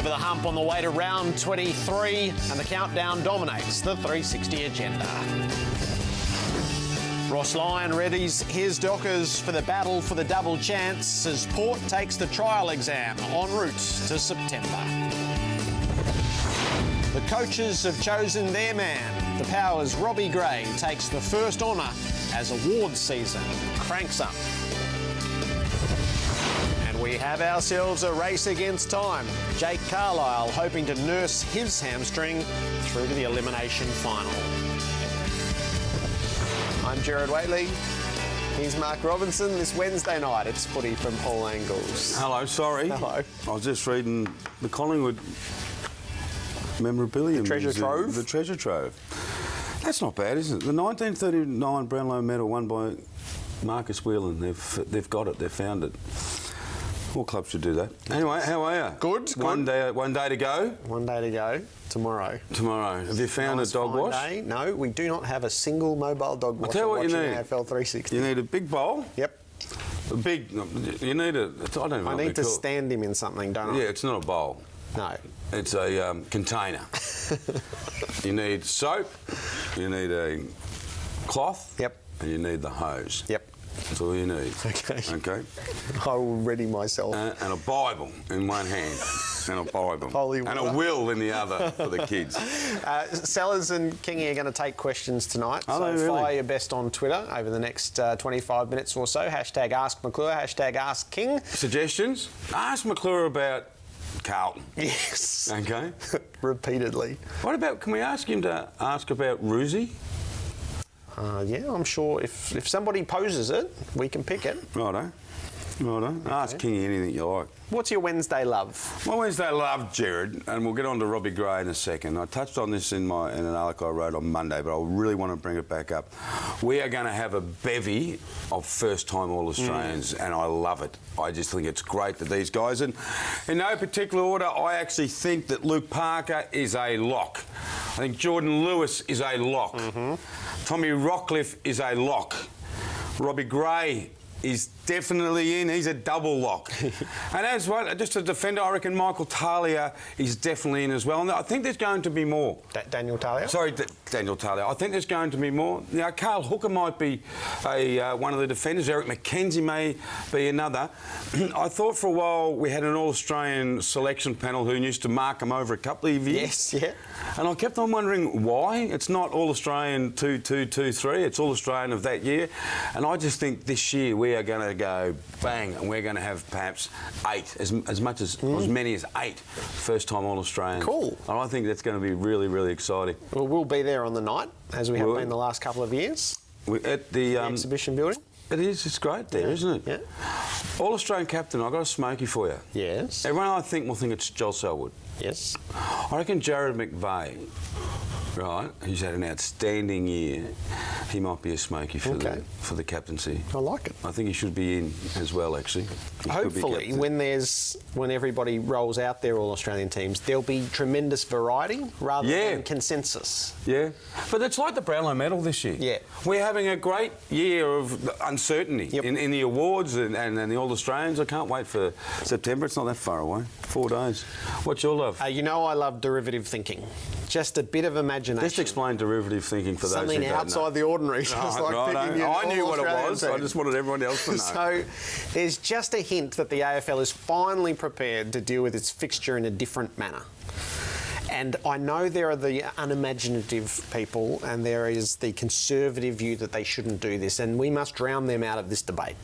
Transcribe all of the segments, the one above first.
Over the hump on the way to round 23, and the countdown dominates the 360 agenda. Ross Lyon readies his Dockers for the battle for the double chance as Port takes the trial exam en route to September. The coaches have chosen their man. The Power's Robbie Gray takes the first honour as awards season cranks up. And we have ourselves a race against time. Jake Carlisle hoping to nurse his hamstring through to the elimination final. I'm Gerard Whateley. He's Mark Robinson. This Wednesday night, it's footy from all angles. Hello, sorry. Hello. I was just reading the Collingwood memorabilia. The treasure trove? The treasure trove. That's not bad, isn't it? The 1939 Brownlow medal won by Marcus Whelan. They've got it. They've found it. All clubs should do that. Anyway, how are you? Good. One day to go. One day to go. Tomorrow. Have you found a dog wash? Day. No, we do not have a single mobile dog wash. I'll tell you what you need. AFL 360. You need a big bowl. Yep. A big. You need a. I don't know. I need to stand him in something, don't I? Yeah, it's not a bowl. No. It's a container. You need soap. You need a cloth. Yep. And you need the hose. Yep. That's all you need. Okay. Okay. I will ready myself. And a Bible in one hand. And a Bible. Holy and water. a will in the other for the kids. Sellers and Kingy are going to take questions tonight. Are so they really? Fire your best on Twitter over the next 25 minutes or so. Hashtag Ask McClure, hashtag Ask King. Suggestions? Ask McClure about Carlton. Yes. Okay. Repeatedly. What about, can we ask him to ask about Roosie? Yeah, I'm sure if somebody poses it, we can pick it. Righto. Ask Kingy anything you like. What's your Wednesday love? My Wednesday love, Gerard, and we'll get on to Robbie Gray in a second. I touched on this in an article I wrote on Monday, but I really want to bring it back up. We are going to have a bevy of first-time All-Australians, and I love it. I just think it's great that these guys, and in no particular order, I actually think that Luke Parker is a lock. I think Jordan Lewis is a lock. Tommy Rockcliffe is a lock. Robbie Gray is definitely in. He's a double lock. And as well, just a defender, I reckon Michael Talia is definitely in as well. And I think there's going to be more. Daniel Talia? Sorry, Daniel Talia. I think there's going to be more. Now, Carl Hooker might be one of the defenders. Eric McKenzie may be another. I thought for a while we had an All-Australian selection panel who used to mark them over a couple of years. Yes, yeah. And I kept on wondering why. It's not All-Australian 2-2-2-3. It's All-Australian of that year. And I just think this year we are going to go bang, and we're going to have perhaps 8, as many as 8 first-time All-Australians. Cool. And I think that's going to be really, really exciting. Well, we'll be there on the night, as we have been the last couple of years. We're at the exhibition building. It is. It's great there, isn't it? Yeah. All-Australian captain, I've got a smoky for you. Yes. Everyone, I think, will think it's Joel Selwood. Yes. I reckon Jared McVeigh, right, who's had an outstanding year, he might be a smoky for the captaincy. I like it. I think he should be in as well, actually. Hopefully, when everybody rolls out their All-Australian teams, there'll be tremendous variety rather than consensus. Yeah. But it's like the Brownlow medal this year. Yeah. We're having a great year of uncertainty in the awards and the All-Australians. I can't wait for September. It's not that far away. 4 days. What's your love? You know I love derivative thinking. Just a bit of imagination. Just explain derivative thinking for those who don't know. Something outside the ordinary. I knew what it was. I just wanted everyone else to know. So there's just a hint that the AFL is finally prepared to deal with its fixture in a different manner. And I know there are the unimaginative people and there is the conservative view that they shouldn't do this, and we must drown them out of this debate.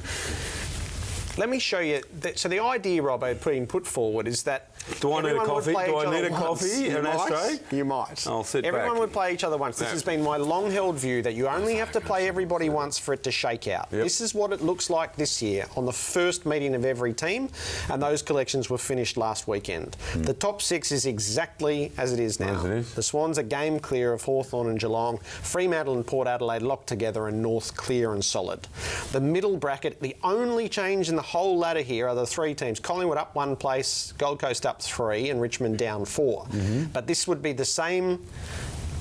Let me show you. So the idea, Robbo, put forward is that do I need a coffee? Do I need a coffee in Australia? You might. I'll sit back. Everyone would play each other once. This has been my long-held view that you only have to play everybody once for it to shake out. Yep. This is what it looks like this year on the first meeting of every team, and those collections were finished last weekend. The top 6 is exactly as it is now. As it is. The Swans are game clear of Hawthorn and Geelong, Fremantle and Port Adelaide locked together, and North clear and solid. The middle bracket, the only change in the whole ladder here are the 3 teams. Collingwood up 1 place, Gold Coast up 3, and Richmond down 4. But this would be the same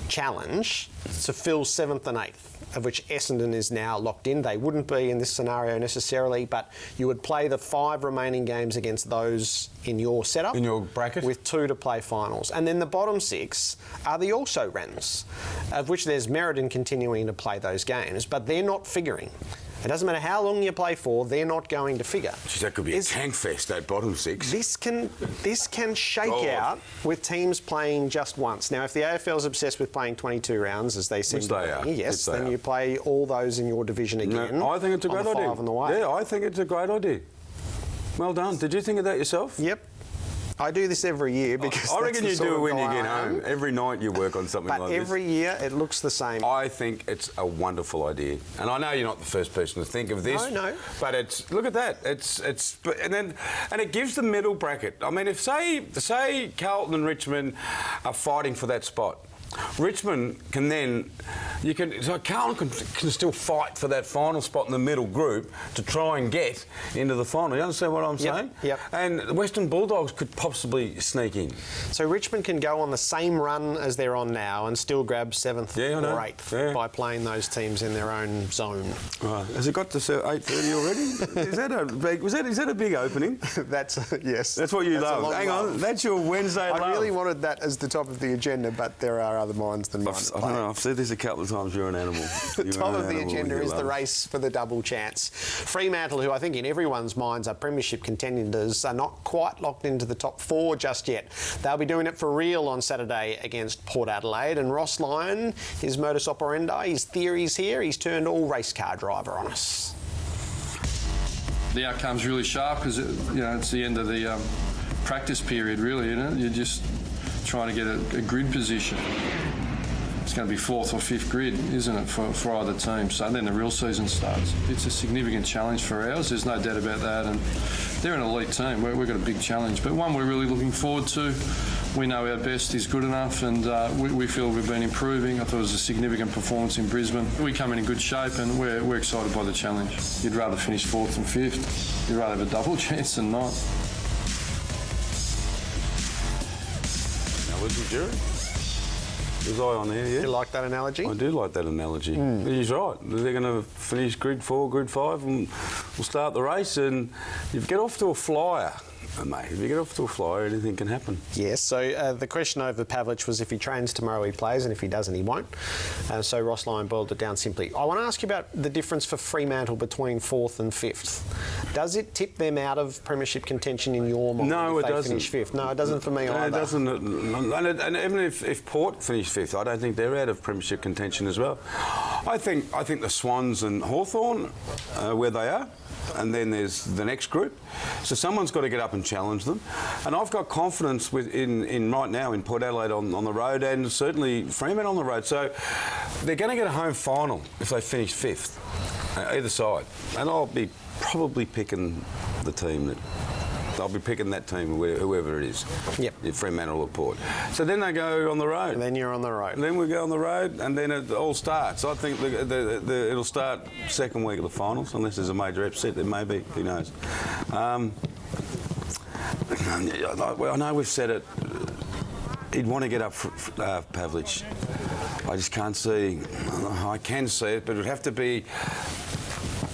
challenge to fill 7th and 8th. of which Essendon is now locked in. They wouldn't be in this scenario necessarily, but you would play the 5 remaining games against those in your setup. In your bracket? With 2 to play finals. And then the bottom 6 are the also-rans, of which there's merit in continuing to play those games, but they're not figuring. It doesn't matter how long you play for, they're not going to figure. Jeez, that could be a tank fest, that bottom 6. This can shake out with teams playing just once. Now, if the AFL's obsessed with playing 22 rounds, as they seem to be, yes, then you play all those in your division again. No, I think it's a great idea. 5 on the way. Yeah, I think it's a great idea. Well done. Did you think of that yourself? Yep. I do this every year because I reckon you do it when you get home. am. Every night you work on something like this. But every year it looks the same. I think it's a wonderful idea, and I know you're not the first person to think of this. No. But look at that. And it gives the middle bracket. I mean, if say Carlton and Richmond are fighting for that spot. Richmond can then, Carlton can still fight for that final spot in the middle group to try and get into the final. You understand what I'm saying? Yep. And the Western Bulldogs could possibly sneak in. So Richmond can go on the same run as they're on now and still grab 7th or 8th by playing those teams in their own zone. Right. Has it got to 8:30 already? Is that a big opening? Yes. That's what you love. Hang on, that's your Wednesday love. I really wanted that as the top of the agenda, but there are other minds than mine. I don't know, I've said this a couple of times, you're an animal. The top of the agenda is the race for the double chance. Fremantle, who I think in everyone's minds are premiership contenders, are not quite locked into the top 4 just yet. They'll be doing it for real on Saturday against Port Adelaide. And Ross Lyon, his modus operandi, his theories here, he's turned all race car driver on us. The outcome's really sharp because it's the end of the practice period, really, isn't it? You're just trying to get a grid position. It's going to be 4th or 5th grid, isn't it, for either team? So then the real season starts. It's a significant challenge for ours, there's no doubt about that, and they're an elite team. We've got a big challenge, but one we're really looking forward to. We know our best is good enough, and we feel we've been improving. I thought it was a significant performance in Brisbane. We come in good shape, and we're excited by the challenge. You'd rather finish 4th than 5th. You'd rather have a double chance than not. Jerry? Was I on there, yeah? You like that analogy? I do like that analogy. He's right. They're going to finish grid 4, grid 5, and we'll start the race, and you get off to a flyer. Mate, if you get off to a flyer, anything can happen. Yes, so the question over Pavlich was if he trains tomorrow, he plays, and if he doesn't, he won't. So Ross Lyon boiled it down simply. I want to ask you about the difference for Fremantle between 4th and 5th. Does it tip them out of premiership contention in your mind? No, if it they doesn't. Finish 5th? No, it doesn't for me either. It doesn't. And even if Port finish 5th, I don't think they're out of premiership contention as well. I think the Swans and Hawthorn, where they are. And then there's the next group. So someone's got to get up and challenge them. And I've got confidence in right now in Port Adelaide on the road, and certainly Fremantle on the road. So they're going to get a home final if they finish 5th, either side. And I'll be probably picking the team I'll be picking that team, whoever it is. Yep. Fremantle or Port. So then they go on the road. And then you're on the road. And then we go on the road, and then it all starts. I think it'll start second week of the finals, unless there's a major upset. There may be. Who knows? I know we've said it. He'd want to get up for Pavlich. I just can't see. I can see it, but it would have to be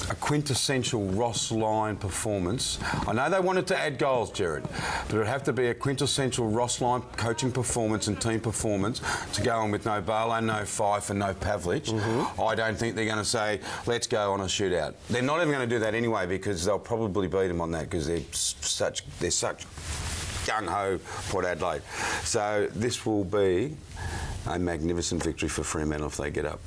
a quintessential Ross Lyon performance. I know they wanted to add goals, Jared, but it would have to be a quintessential Ross Lyon coaching performance and team performance to go on with no Barlow, no Fife and no Pavlich. I don't think they're going to say, let's go on a shootout. They're not even going to do that anyway, because they'll probably beat them on that, because they're such gung-ho Port Adelaide. So this will be a magnificent victory for Fremantle if they get up.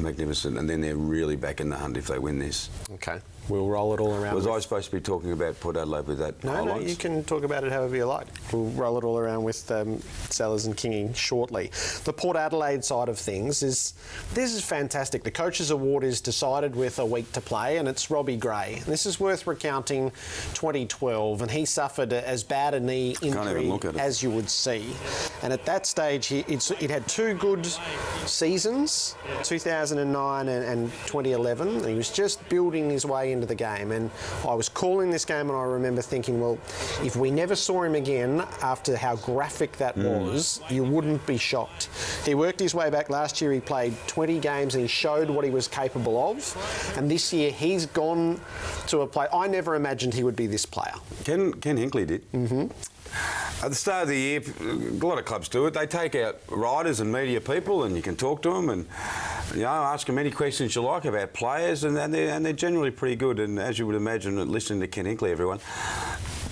Magnificent, and then they're really back in the hunt if they win this. Okay, we'll roll it all around. Was I supposed to be talking about Port Adelaide with that? No, you can talk about it however you like. We'll roll it all around with Sellers and Kingy shortly. The Port Adelaide side of things this is fantastic. The Coaches Award is decided with a week to play, and it's Robbie Gray. And this is worth recounting 2012, and he suffered as bad a knee injury as you would see. And at that stage, it had 2 good seasons, 2000 2009 and 2011. And he was just building his way into the game. And I was calling this game, and I remember thinking, well, if we never saw him again after how graphic that was, you wouldn't be shocked. He worked his way back. Last year he played 20 games and he showed what he was capable of. And this year he's gone to a play. I never imagined he would be this player. Ken Hinkley did. Mm-hmm. At the start of the year, a lot of clubs do it. They take out writers and media people, and you can talk to them and ask them any questions you like about players, and they're generally pretty good. And as you would imagine, listening to Ken Hinkley, everyone,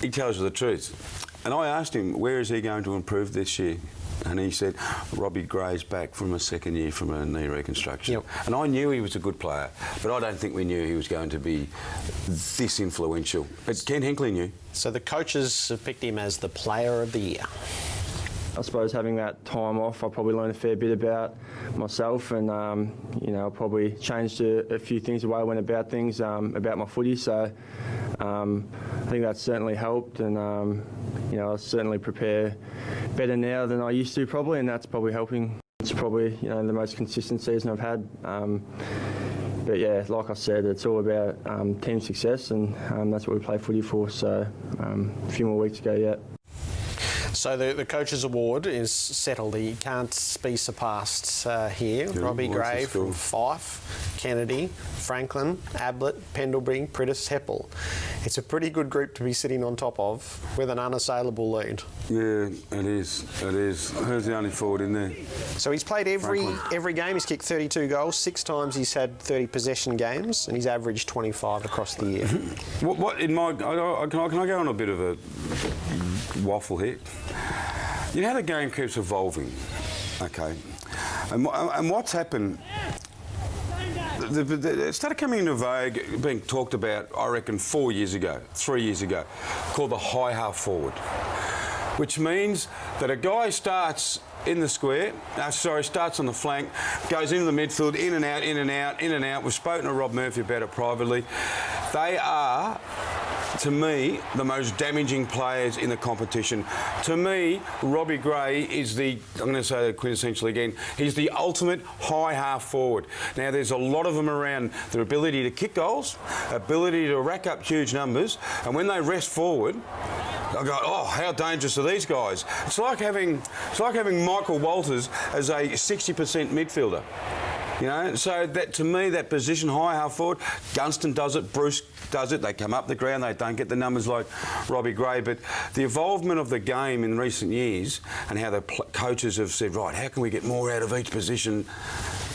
he tells you the truth. And I asked him, where is he going to improve this year? And he said, Robbie Gray's back from a second year from a knee reconstruction. Yep. And I knew he was a good player, but I don't think we knew he was going to be this influential. But Ken Hinkley knew. So the coaches have picked him as the player of the year. I suppose having that time off, I probably learned a fair bit about myself, and I probably changed a few things, the way I went about things, about my footy. So I think that's certainly helped, and I certainly prepare better now than I used to probably, and that's probably helping. It's probably the most consistent season I've had. But yeah, like I said, it's all about team success, and that's what we play footy for. So a few more weeks to go yet. So the Coaches Award is settled. He can't be surpassed here. Yeah, Robbie Gray from Fife, Kennedy, Franklin, Ablett, Pendlebury, Priddis, Heppel. It's a pretty good group to be sitting on top of with an unassailable lead. Yeah, it is. It is. Who's the only forward in there? So he's played every game. He's kicked 32 goals. 6 times he's had 30 possession games, and he's averaged 25 across the year. What in my? Can I go on a bit of a waffle here? You know how the game keeps evolving, okay? And what's happened? It started coming into vogue, being talked about, I reckon, 3 years ago, called the high half forward, which means that a guy starts in the square, starts on the flank, goes into the midfield, in and out, in and out, in and out. We've spoken to Rob Murphy about it privately. They are, to me, the most damaging players in the competition. To me, Robbie Gray is I'm going to say that quintessentially again, he's the ultimate high half forward. Now, there's a lot of them around their ability to kick goals, ability to rack up huge numbers, and when they rest forward, I go, oh, how dangerous are these guys? It's like having Michael Walters as a 60% midfielder. So that, to me, that position, high half forward, Gunston does it, Bruce does it. They come up the ground, they don't get the numbers like Robbie Gray. But the evolvement of the game in recent years and how the coaches have said, right, how can we get more out of each position?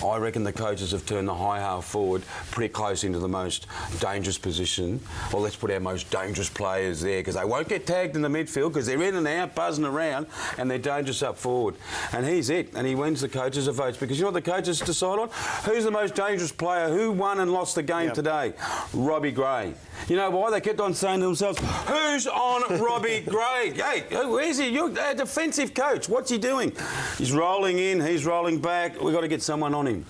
I reckon the coaches have turned the high half forward pretty close into the most dangerous position. Well, let's put our most dangerous players there, because they won't get tagged in the midfield because they're in and out, buzzing around, and they're dangerous up forward. And he's it, and he wins the coaches' votes, because you know what the coaches decide on? Who's the most dangerous player? Who won and lost the game today? Robbie Gray. You know why? They kept on saying to themselves, who's on Robbie Gray? Hey, where's he? You're a defensive coach. What's he doing? He's rolling in, he's rolling back. We've got to get someone on him.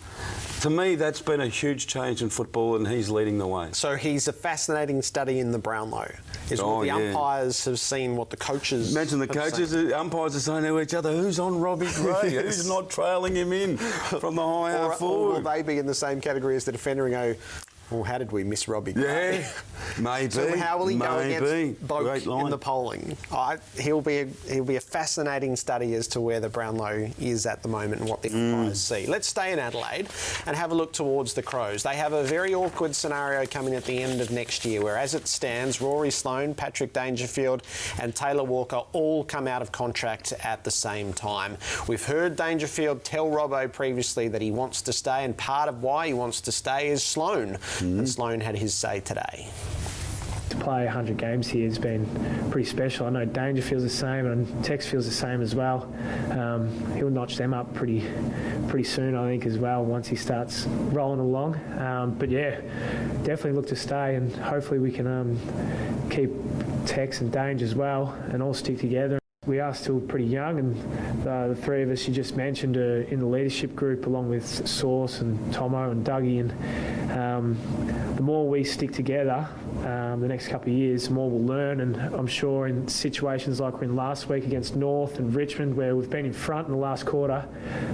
To me, that's been a huge change in football, and he's leading the way. So he's a fascinating study in the Brownlow. What the umpires have seen, what the coaches Imagine the coaches, the umpires are saying to each other, who's on Robbie Gray? Who's not trailing him in from the high half forward? Or will they be in the same category as the defender and go, well, how did we miss Robbie Gray? Yeah, maybe. So how will he go against Boak in the polling? He'll be a fascinating study as to where the Brownlow is at the moment and what the umpires see. Let's stay in Adelaide and have a look towards the Crows. They have a very awkward scenario coming at the end of next year, where as it stands, Rory Sloane, Patrick Dangerfield and Taylor Walker all come out of contract at the same time. We've heard Dangerfield tell Robbo previously that he wants to stay, and part of why he wants to stay is Sloane. And Sloane had his say today. To play 100 games here has been pretty special. I know Danger feels the same, and Tex feels the same as well. He'll notch them up pretty soon, I think, as well, once he starts rolling along. But yeah, definitely look to stay, and hopefully we can keep Tex and Danger as well, and all stick together. We are still pretty young, and the three of us you just mentioned are in the leadership group, along with Sauce and Tomo and Dougie. And the more we stick together the next couple of years, the more we'll learn. And I'm sure in situations like we're in last week against North and Richmond, where we've been in front in the last quarter,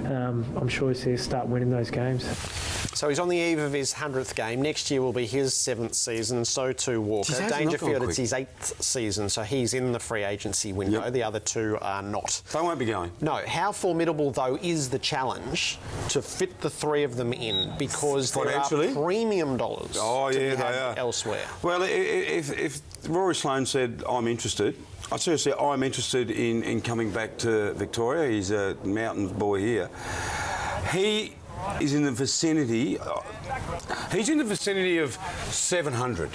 I'm sure we'll see us start winning those games. So he's on the eve of his 100th game. Next year will be his 7th season, and so too Walker. Jeez, how's it not Dangerfield, gone it's his 8th season, so he's in the free agency window. Yep. The other two are not. They won't be going. No. How formidable, though, is the challenge to fit the three of them in? Because there are Financially? premium dollars to be they had are. elsewhere. Well, if Rory Sloane said, I'm interested, I'm interested in coming back to Victoria. He's a mountain boy here. He is in the vicinity. He's in the vicinity of 700.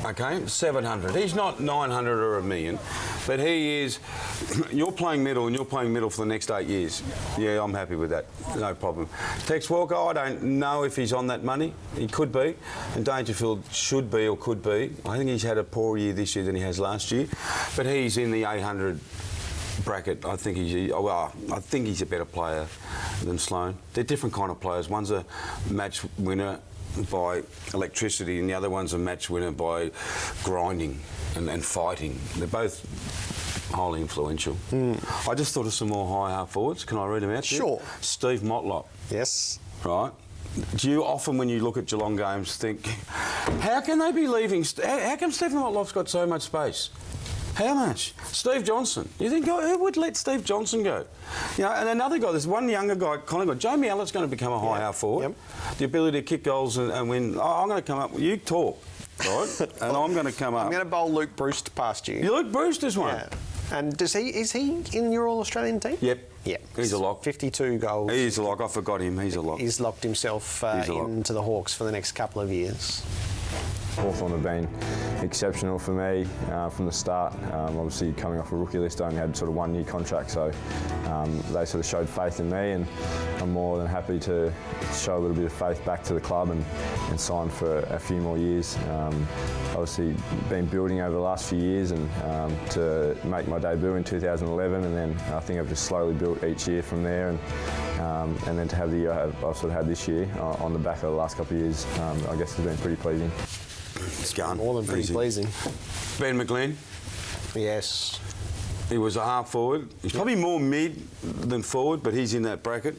Okay, 700. He's not 900 or $1 million, but he is. You're playing middle, and you're playing middle for the next 8 years. Yeah, I'm happy with that. No problem. Tex Walker, I don't know if he's on that money. He could be, and Dangerfield should be or could be. I think he's had a poorer year this year than he has last year, but he's in the 800 bracket. I think he's a better player than Sloane. They're different kind of players. One's a match winner by electricity, and the other one's a match winner by grinding and fighting. They're both highly influential. I just thought of some more high half forwards. Can I read them out to you? Sure. Steve Motlop. Yes. Right. Do you often, when you look at Geelong games, think, how can they be leaving? How come Steve Motlop's got so much space? How much? Steve Johnson. You think, who would let Steve Johnson go? You know, and another guy, there's one younger guy, Collingwood. Jamie Allen's going to become a high half forward. Yep. The ability to kick goals and win. I'm going to come up. You talk, right? And I'm going to come up. I'm going to bowl Luke Bruce past you. Luke Brewster's one. Yeah. And is he in your All-Australian team? Yep. Yeah. He's a lock. 52 goals. He's a lock. I forgot him. He's a lock. He's locked himself into the Hawks for the next couple of years. Hawthorn have been exceptional for me from the start. Obviously, coming off a rookie list, I only had sort of 1 year contract, so they sort of showed faith in me, and I'm more than happy to show a little bit of faith back to the club and sign for a few more years. Obviously, been building over the last few years, and to make my debut in 2011, and then I think I've just slowly built each year from there, and then to have the year I've sort of had this year on the back of the last couple of years, I guess has been pretty pleasing. It's gone. More than pretty Easy. pleasing. Ben McGlynn. Yes. He was a half forward. He's probably more mid than forward, but he's in that bracket.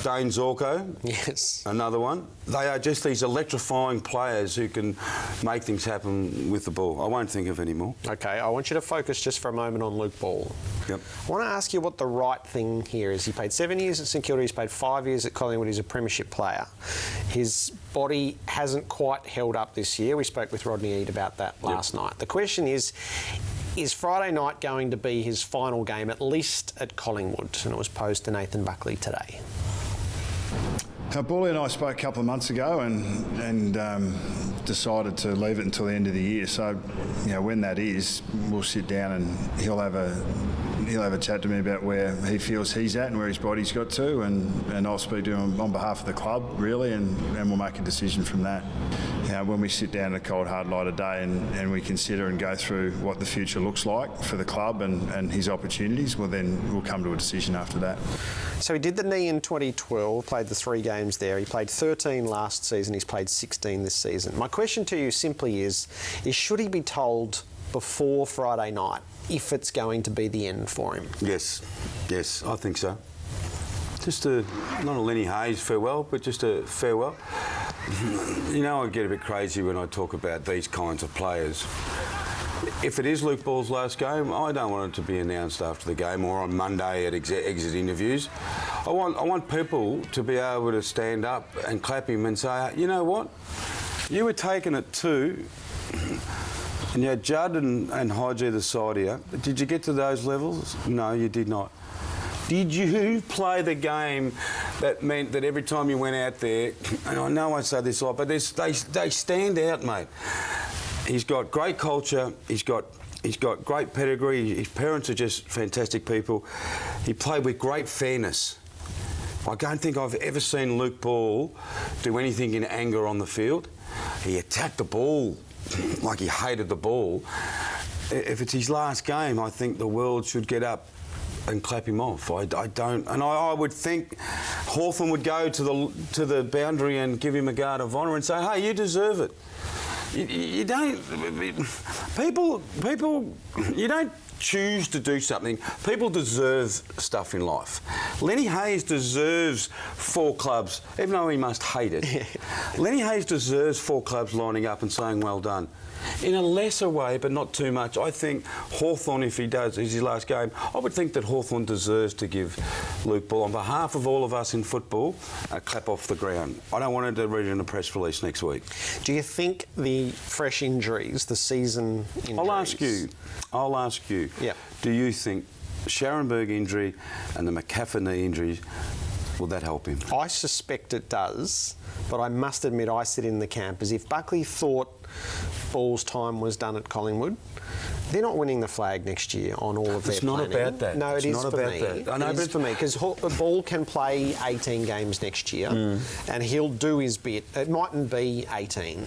Dane Zorko. Yes. Another one. They are just these electrifying players who can make things happen with the ball. I won't think of any more. Okay, I want you to focus just for a moment on Luke Ball. Yep. I want to ask you what the right thing here is. He played 7 years at St Kilda, he's played 5 years at Collingwood, he's a premiership player. His body hasn't quite held up this year. We spoke with Rodney Eade about that last night. The question is Friday night going to be his final game, at least at Collingwood? And it was posed to Nathan Buckley today. Bully and I spoke a couple of months ago and decided to leave it until the end of the year. So, you know, when that is, we'll sit down and he'll have a chat to me about where he feels he's at and where his body's got to, and I'll speak to him on behalf of the club, really, and we'll make a decision from that. You know, when we sit down at a cold, hard light of day and we consider and go through what the future looks like for the club and his opportunities, well, then we'll come to a decision after that. So he did the knee in 2012, played the 3 games there. He played 13 last season, he's played 16 this season. My question to you simply is should he be told before Friday night if it's going to be the end for him? Yes, I think so. Just not a Lenny Hayes farewell, but just a farewell. You know, I get a bit crazy when I talk about these kinds of players. If it is Luke Ball's last game, I don't want it to be announced after the game or on Monday at exit interviews. I want people to be able to stand up and clap him and say, you know what, you were taking it too, and you had Judd and Hodgie the side here. Did you get to those levels? No, you did not. Did you play the game that meant that every time you went out there, and I know I say this a lot, but they stand out, mate. He's got great culture. He's got great pedigree. His parents are just fantastic people. He played with great fairness. I don't think I've ever seen Luke Ball do anything in anger on the field. He attacked the ball like he hated the ball. If it's his last game, I think the world should get up and clap him off. I don't, and I would think Hawthorn would go to the boundary and give him a guard of honour and say, hey, you deserve it. you don't. People. You don't choose to do something. People deserve stuff in life. Lenny Hayes deserves 4 clubs, even though he must hate it. Lenny Hayes deserves 4 clubs lining up and saying well done. In a lesser way, but not too much, I think Hawthorn, if he does, is his last game, I would think that Hawthorn deserves to give Luke Ball, on behalf of all of us in football, a clap off the ground. I don't want him to read it in a press release next week. Do you think the fresh injuries, the season injuries... I'll ask you. Yeah. Do you think Scharenberg injury and the McCaffrey knee injuries, will that help him? I suspect it does, but I must admit I sit in the camp as if Buckley thought Ball's time was done at Collingwood. They're not winning the flag next year on all of their planning. It's not about that. No, it is for me. I know, it is for me, because Ball can play 18 games next year and he'll do his bit. It mightn't be 18,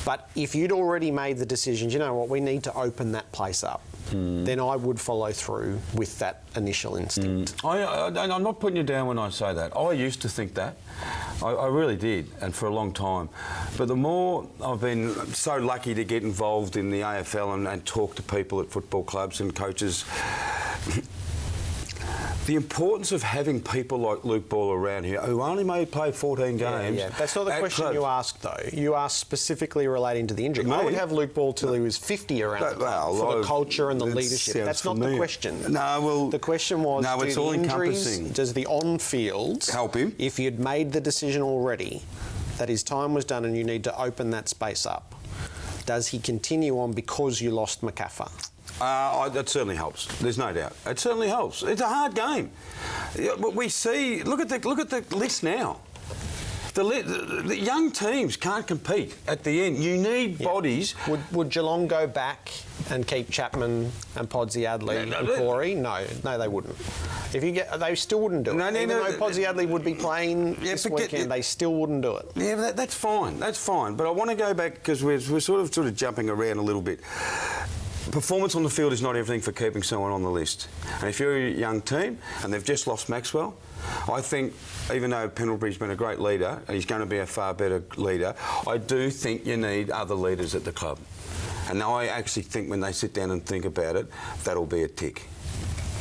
but if you'd already made the decision, you know what, we need to open that place up, then I would follow through with that initial instinct. I'm not putting you down when I say that. I used to think that. I really did, and for a long time. But the more I've been so lucky to get involved in the AFL and talk to people at football clubs and coaches, the importance of having people like Luke Ball around here who only may play 14 games. Yeah. That's not the question clubs. you asked, though. You asked specifically relating to the injury. I would have Luke Ball till he was 50 around the club for the culture and the leadership. That's not the question. No, well... The question was, no, it's all encompassing. Does the on-field... help him? If you'd made the decision already that his time was done and you need to open that space up, does he continue on because you lost McCaffrey? That certainly helps. There's no doubt. It certainly helps. It's a hard game. But we see. Look at the list now. The young teams can't compete at the end. You need bodies. Would Geelong go back and keep Chapman and Podsy Adley and Corey? No, they wouldn't. They still wouldn't do it. Even though Podsy Adley would be playing this weekend, they still wouldn't do it. Yeah, that's fine. That's fine. But I want to go back because we're sort of jumping around a little bit. Performance on the field is not everything for keeping someone on the list. And if you're a young team and they've just lost Maxwell, I think, even though Pendlebury's been a great leader and he's going to be a far better leader, I do think you need other leaders at the club. And I actually think when they sit down and think about it, that'll be a tick.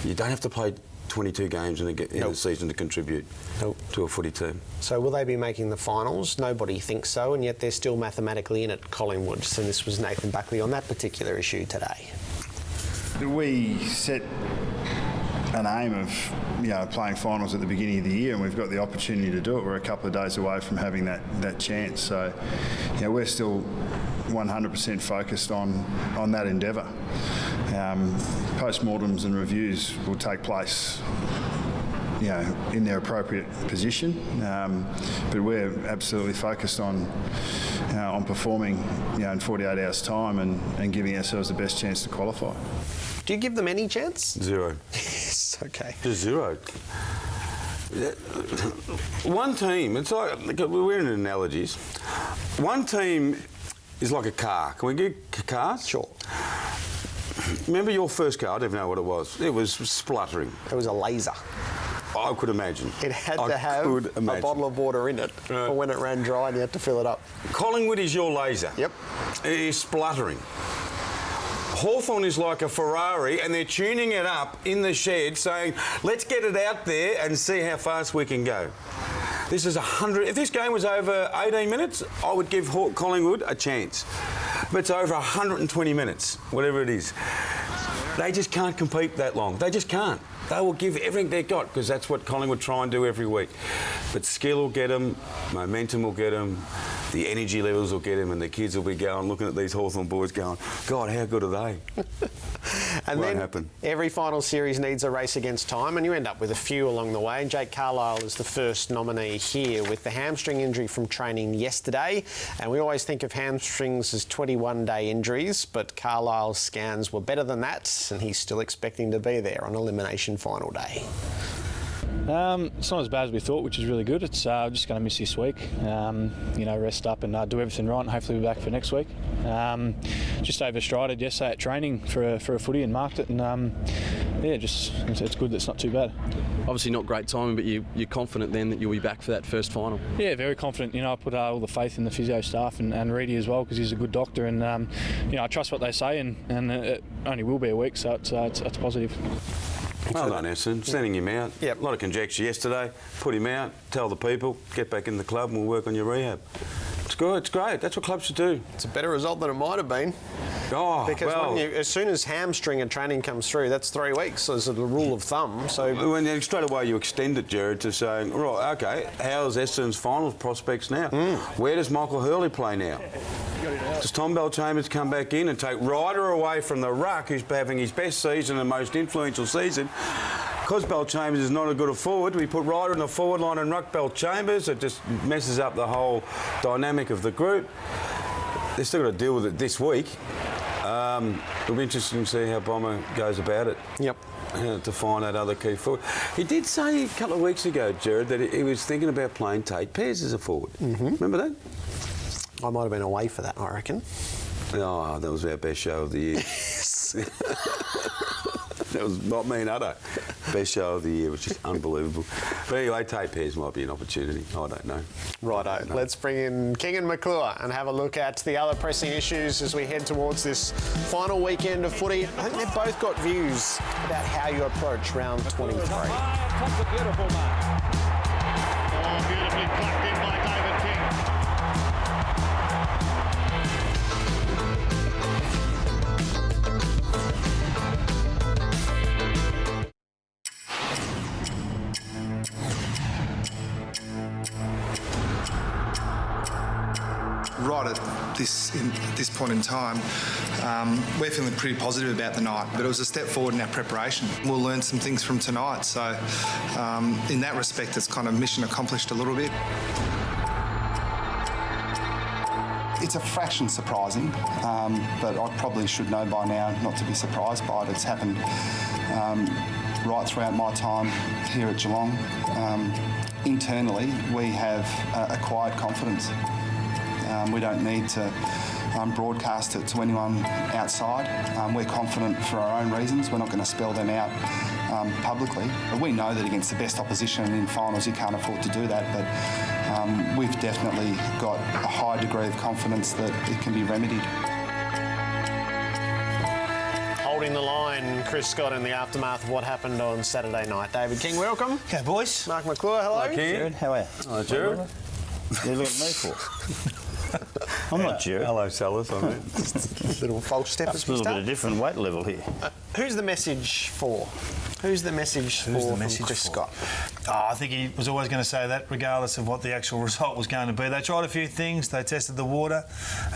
You don't have to play 22 games in the season to contribute to a footy team. So will they be making the finals? Nobody thinks so, and yet they're still mathematically in at Collingwood. So this was Nathan Buckley on that particular issue today. We set an aim of playing finals at the beginning of the year, and we've got the opportunity to do it. We're a couple of days away from having that chance. So we're still 100% focused on that endeavour. Post-mortems and reviews will take place in their appropriate position, but we're absolutely focused on performing in 48 hours time and giving ourselves the best chance to qualify. Do you give them any chance? Zero. Yes, okay. Just zero. One team, it's like, we're in analogies. One team is like a car. Can we get cars? Sure. Remember your first car? I don't even know what it was. It was spluttering. It was a laser. I could imagine. It had to have a bottle of water in it for when it ran dry and you had to fill it up. Collingwood is your laser. Yep. It is spluttering. Hawthorn is like a Ferrari and they're tuning it up in the shed saying, let's get it out there and see how fast we can go. This is 100. If this game was over 18 minutes, I would give Collingwood a chance. But it's over 120 minutes, whatever it is. They just can't compete that long. They just can't. They will give everything they've got because that's what Collingwood try and do every week. But skill will get them, momentum will get them, the energy levels will get them, and the kids will be going, looking at these Hawthorn boys going, God, how good are they? And won't then happen. Every final series needs a race against time, and you end up with a few along the way. Jake Carlisle is the first nominee here with the hamstring injury from training yesterday. And we always think of hamstrings as 21-day injuries, but Carlisle's scans were better than that, and he's still expecting to be there on elimination final day. It's not as bad as we thought, which is really good. It's just going to miss this week. Rest up and do everything right, and hopefully be back for next week. Just overstrided yesterday at training for a footy and marked it, and yeah, just it's good that it's not too bad. Obviously not great timing, but you're confident then that you'll be back for that first final. Yeah, very confident. I put all the faith in the physio staff and Reedy as well, because he's a good doctor, and I trust what they say, and it only will be a week, so it's positive. Well done, Essendon. Sending him out. Yep. A lot of conjecture yesterday. Put him out, tell the people, get back in the club and we'll work on your rehab. It's good, it's great. That's what clubs should do. It's a better result than it might have been. Oh, Because well, as soon as hamstring and training comes through, that's 3 weeks as a rule of thumb. So when straight away you extend it, Jared, to saying, right, OK, how's Essendon's finals prospects now? Where does Michael Hurley play now? Does Tom Bell-Chambers come back in and take Ryder away from the ruck, who's having his best season and most influential season? Because Bell-Chambers is not a good a forward, we put Ryder in the forward line and ruck Bell-Chambers. It just messes up the whole dynamic of the group. They've still got to deal with it this week. It'll be interesting to see how Bomber goes about it. Yep. To find that other key forward. He did say a couple of weeks ago, Jared, that he was thinking about playing Tate Pears as a forward. Remember that? I might have been away for that, I reckon. Oh, that was our best show of the year. That was not me and Uddo. Best show of the year, which is unbelievable. But anyway, Tate Pears might be an opportunity. I don't know. Righto. Let's bring in King and McClure and have a look at the other pressing issues as we head towards this final weekend of footy. I think they've both got views about how you approach round 23. That's a beautiful mark. Oh, beautifully plucked in by David King. Right at this point in time, we're feeling pretty positive about the night, but it was a step forward in our preparation. We'll learn some things from tonight, so in that respect, it's kind of mission accomplished a little bit. It's a fraction surprising, but I probably should know by now not to be surprised by it. It's happened right throughout my time here at Geelong. Internally, we have acquired confidence. We don't need to broadcast it to anyone outside. We're confident for our own reasons. We're not going to spell them out publicly. But we know that against the best opposition in finals, you can't afford to do that. But we've definitely got a high degree of confidence that it can be remedied. Holding the line, Chris Scott, in the aftermath of what happened on Saturday night. David King, welcome. Okay, boys. Mark McClure, hello. Hi, King. Jared, how are you? Hello, Jared. What are you looking at me for? I'm not Jared. Hello, Sellers. I mean, Little false step. It's a little bit of different weight level here. Who's the message for? Who's the message for Chris Scott? Oh, I think he was always going to say that, regardless of what the actual result was going to be. They tried a few things. They tested the water.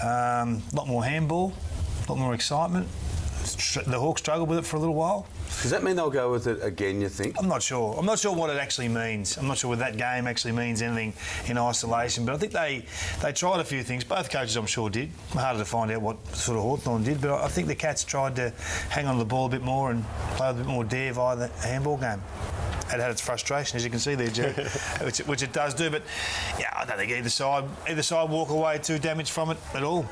A lot more handball, a lot more excitement. The Hawks struggled with it for a little while. Does that mean they'll go with it again, you think? I'm not sure. I'm not sure what it actually means. I'm not sure whether that game actually means anything in isolation. But I think they tried a few things. Both coaches, I'm sure, did. Harder to find out what sort of Hawthorn did. But I think the Cats tried to hang on to the ball a bit more and play with a bit more dare via the handball game. It had its frustration, as you can see there, Jerry, which it does do. But yeah, I don't think either side walk away too damaged from it at all.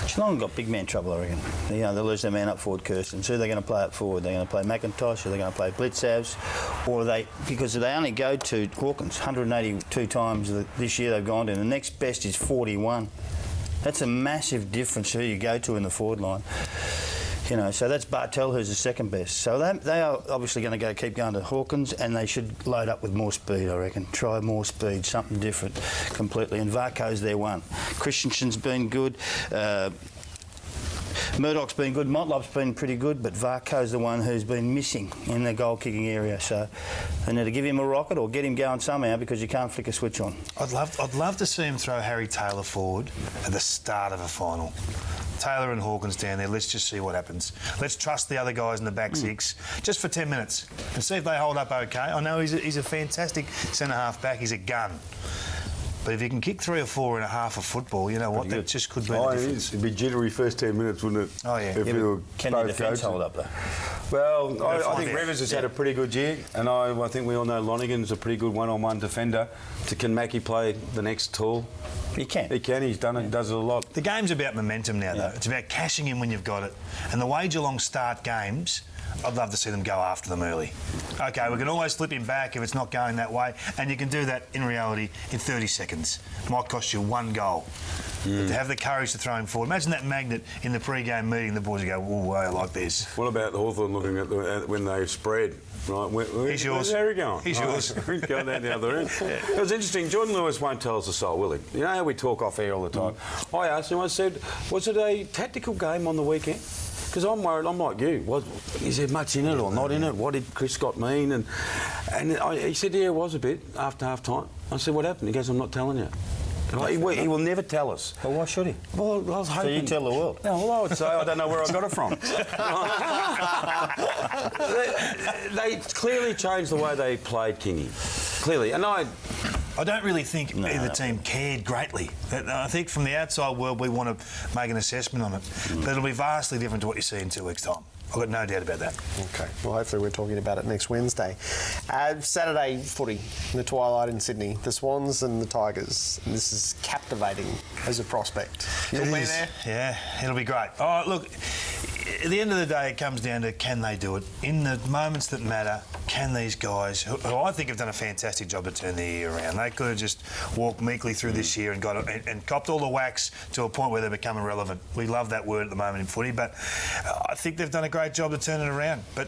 Geelong got big man trouble, I reckon. They'll lose their man up forward, Kirsten. So they're going to play up forward. They're going to play McIntosh, or they're going to play Blitzavs, or because they only go to Hawkins 182 times this year they've gone to. The next best is 41. That's a massive difference who you go to in the forward line. So that's Bartel, who's the second best. So they are obviously going to keep going to Hawkins, and they should load up with more speed, I reckon. Try more speed, something different completely. And Varco's their one. Christensen's been good. Murdoch's been good. Motlop's been pretty good, but Varco's the one who's been missing in the goal-kicking area. So they need to give him a rocket or get him going somehow, because you can't flick a switch on. I'd love to see him throw Harry Taylor forward at the start of a final. Taylor and Hawkins down there, let's just see what happens. Let's trust the other guys in the back six just for 10 minutes and see if they hold up OK. I know he's a fantastic centre-half back. He's a gun. But if you can kick 3 or 4 in a half of football, you know what, that just could be the difference. It'd be jittery first 10 minutes, wouldn't it? Oh, yeah. Can the defence hold up, though? Well, I think Rivers has had a pretty good year, and I think we all know Lonergan's a pretty good one-on-one defender. Can Mackie play the next tall? He can. He can. He's done it. Does it a lot. The game's about momentum now, though. It's about cashing in when you've got it. And the way Geelong start games, I'd love to see them go after them early. Okay, we can always flip him back if it's not going that way, and you can do that in reality in 30 seconds. Might cost you 1 goal. But to have the courage to throw him forward. Imagine that magnet in the pre-game meeting. The boys would go, "Oh, I like this." What about the Hawthorn looking at when they spread? Right, He's yours. Where's Harry going? He's yours. Go down the other end. It was interesting. Jordan Lewis won't tell us the soul, will he? You know how we talk off air all the time. I asked him. I said, "Was it a tactical game on the weekend?" Because I'm worried. I'm like you. Is there much in it or not in it? What did Chris Scott mean? And he said, "Yeah, it was a bit after half time." I said, "What happened?" He goes, "I'm not telling you." He will never tell us. Well, why should he? Well, I was hoping. So you tell the world? No, well, I would say I don't know where I got it from. they clearly changed the way they played Kingy. Clearly. And I don't really think either team cared greatly. I think from the outside world we want to make an assessment on it. But it'll be vastly different to what you see in 2 weeks' time. I've got no doubt about that. Okay. Well, hopefully we're talking about it next Wednesday. Saturday footy in the twilight in Sydney. The Swans and the Tigers. And this is captivating as a prospect. You'll be there? Yeah, it'll be great. Oh, look, at the end of the day, it comes down to can they do it? In the moments that matter, can these guys, who I think have done a fantastic job to turn the year around, they could have just walked meekly through this year and got it, and copped all the wax to a point where they become irrelevant. We love that word at the moment in footy, but I think they've done a great job to turn it around. But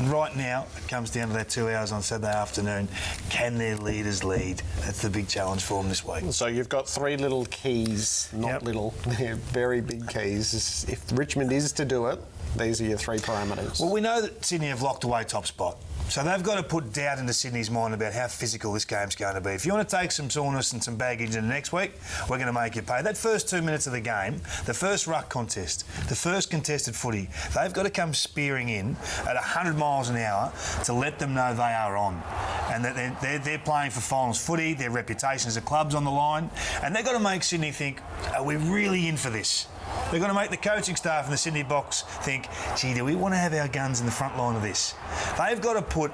right now, it comes down to that 2 hours on Saturday afternoon. Can their leaders lead? That's the big challenge for them this week. So you've got 3 little keys, not little, they're very big keys. If Richmond is to do it, these are your 3 parameters. Well, we know that Sydney have locked away top spot. So they've got to put doubt into Sydney's mind about how physical this game's going to be. If you want to take some soreness and some baggage into next week, we're going to make you pay. That first 2 minutes of the game, the first ruck contest, the first contested footy, they've got to come spearing in at 100 miles an hour to let them know they are on. And that they're playing for finals footy, their reputation as a club's on the line, and they've got to make Sydney think, are we really in for this? They're going to make the coaching staff in the Sydney box think, gee, do we want to have our guns in the front line of this? They've got to put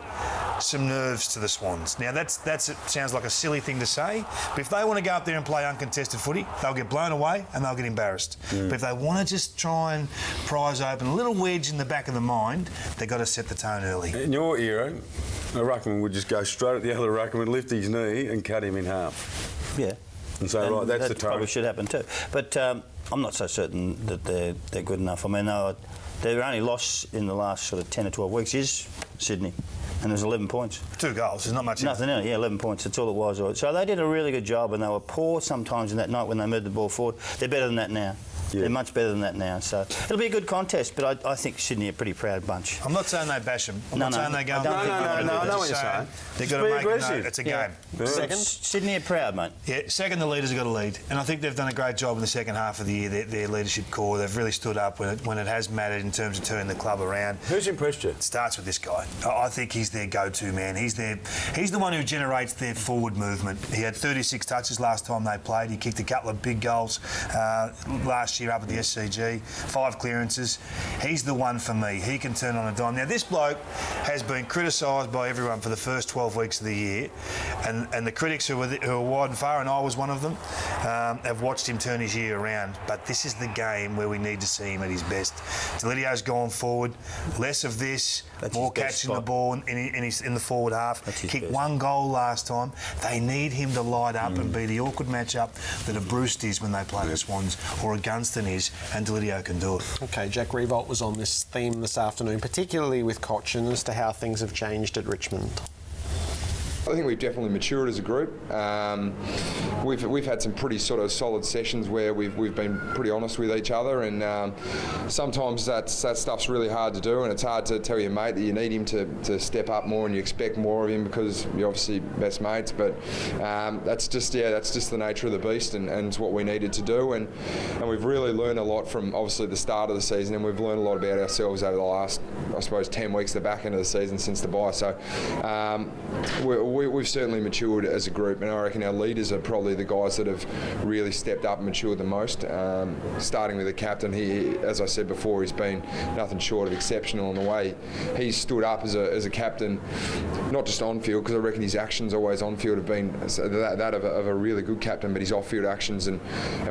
some nerves to the Swans. Now, it sounds like a silly thing to say, but if they want to go up there and play uncontested footy, they'll get blown away and they'll get embarrassed. But if they want to just try and prise open a little wedge in the back of the mind, they've got to set the tone early. In your era, a ruckman would just go straight at the other ruckman, lift his knee and cut him in half. Yeah. And say, right, that's the That probably tone. should happen too. But I'm not so certain that they're good enough. I mean, their only loss in the last sort of 10 or 12 weeks is Sydney, and there's 11 points. 2 goals, there's not much. Nothing in it, yeah, 11 points, that's all it was. So they did a really good job, and they were poor sometimes in that night when they moved the ball forward. They're better than that now. Yeah. They're much better than that now. So it'll be a good contest, but I think Sydney are a pretty proud bunch. I'm not saying they bash them. I'm not saying they go. No, I know what you're saying. They've got to make aggressive. It's a game. Second, Sydney are proud, mate. Yeah, second, the leaders have got to lead, and I think they've done a great job in the second half of the year. Their leadership core, they've really stood up when it has mattered in terms of turning the club around. Who's impressed you? It starts with this guy. I think he's their go-to man. He's the one who generates their forward movement. He had 36 touches last time they played. He kicked a couple of big goals last year up at the SCG. 5 clearances. He's the one for me. He can turn on a dime. Now, this bloke has been criticised by everyone for the first 12 weeks of the year, and the critics who are wide and far, and I was one of them, have watched him turn his year around. But this is the game where we need to see him at his best. Delidio's gone forward. Less of this, more catching the ball in the forward half. Kicked 1 goal last time. They need him to light up and be the awkward matchup that a Bruce is when they play the Swans, or a Gunston is, and Delidio can do it. OK, Jack Revolt was on this theme this afternoon, particularly with Cochin, as to how things have changed at Richmond. I think we've definitely matured as a group. We've had some pretty sort of solid sessions where we've been pretty honest with each other, and sometimes that stuff's really hard to do, and it's hard to tell your mate that you need him to step up more and you expect more of him because you're obviously best mates. But that's just the nature of the beast, and it's what we needed to do, and we've really learned a lot from obviously the start of the season, and we've learned a lot about ourselves over the last, I suppose, 10 weeks, the back end of the season since the bye. So we've certainly matured as a group, and I reckon our leaders are probably the guys that have really stepped up and matured the most. Starting with the captain, he, as I said before, he's been nothing short of exceptional in the way he's stood up as a captain, not just on field, because I reckon his actions always on field have been that of a really good captain, but his off field actions and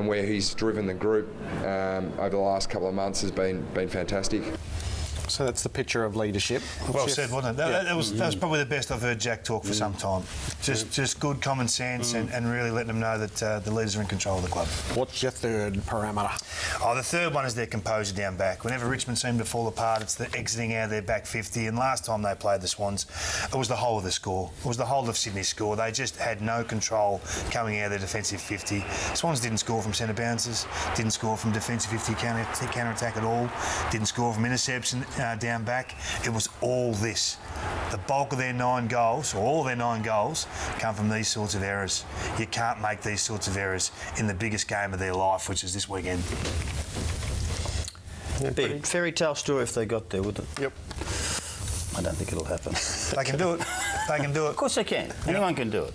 where he's driven the group over the last couple of months has been fantastic. So that's the picture of leadership. Well said, wasn't it? That was probably the best I've heard Jack talk for some time. Just good common sense and really letting them know that the leaders are in control of the club. What's your third parameter? Oh, the third one is their composure down back. Whenever Richmond seemed to fall apart, it's the exiting out of their back 50. And last time they played the Swans, it was the whole of the score. It was the whole of Sydney's score. They just had no control coming out of their defensive 50. Swans didn't score from centre bounces, didn't score from defensive 50 counter-attack at all, didn't score from interception down back. It was all this. The bulk of their 9 goals, or all of their 9 goals, come from these sorts of errors. You can't make these sorts of errors in the biggest game of their life, which is this weekend. It'd be a fairy tale story if they got there, wouldn't it? Yep. I don't think it'll happen. They can do it. They can do it. Of course they can. Anyone can do it.